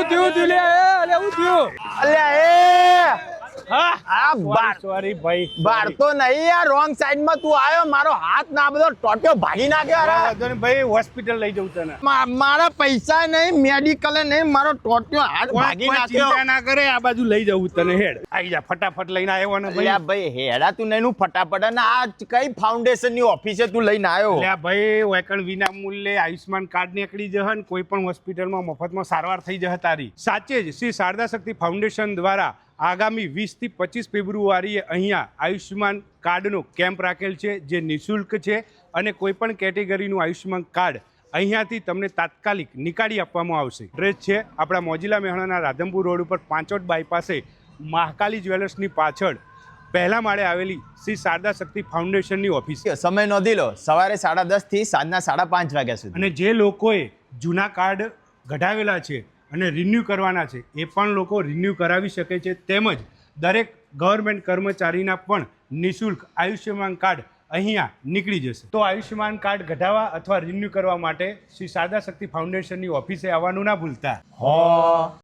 હું થયું લે અલે હું થયું અલ્યા એ હા આ બાર સોરી ભાઈ બાર તો નહીં યાર રોંગ સાઈડ માં તું આવ્યો મારો હાથ ના બધો ટોટ્યો ભાગી નાખ્યો અરે વાંધો ભાઈ હોસ્પિટલ લઈ જવું તને મારા પૈસા નહીં મેડિકલ નહીં મારો ટોટ્યો હાથ ભાગી કોઈ નાખ્યો ચિંતા ના કરે આ બાજુ લઈ જવું તને હેડ આવી જા ફટાફટ લઈને આવ્યો ને અલ્યા ભાઈ ભાઈ હેડા તું નહીં નું ફટાફટ અને આ કઈ ફાઉન્ડેશન ની ઓફિસે તું લઈને આવ્યો એટલે ભાઈ વેકણ વિના મૂલ્યે આયુષ્માન કાર્ડ નીકળી જશે ને કોઈ પણ હોસ્પિટલમાં મફતમાં સારવાર થઈ જશે તારી સાચે જ શ્રી શારદા શક્તિ ફાઉન્ડેશન દ્વારા આગામી 20 થી 25 ફેબ્રુઆરીએ અહીંયા આયુષ્માન કાર્ડનો કેમ્પ રાખેલ છે જે નિઃશુલ્ક છે અને કોઈ પણ કેટેગરીનું આયુષ્માન કાર્ડ અહીંયાથી તમને તાત્કાલિક નીકાળી આપવામાં આવશે એડ્રેસ છે આપણા મોજીલા મહેણાના રાધનપુર રોડ ઉપર પાંચોટ બાયપાસે મહાકાલી જ્વેલર્સની પાછળ પહેલા માળે આવેલી શ્રી શારદા શક્તિ ફાઉન્ડેશનની ઓફિસ સમય નોંધી લો સવારે 10:30 થી સાંજના 5:30 વાગ્યા સુધી અને જે લોકોએ જૂના કાર્ડ કઢાવેલા છે અને રિન્યૂ કરવાના છે એ પણ લોકો રિન્યૂ કરાવી શકે છે તેમજ દરેક ગવર્મેન્ટ કર્મચારીના પણ નિઃશુલ્ક આયુષ્યમાન કાર્ડ અહીંયા નીકળી જશે તો આયુષ્યમાન કાર્ડ કઢાવવા અથવા રિન્યૂ કરવા માટે શ્રી શારદા શક્તિ ફાઉન્ડેશનની ઓફિસે આવવાનું ના ભૂલતા હો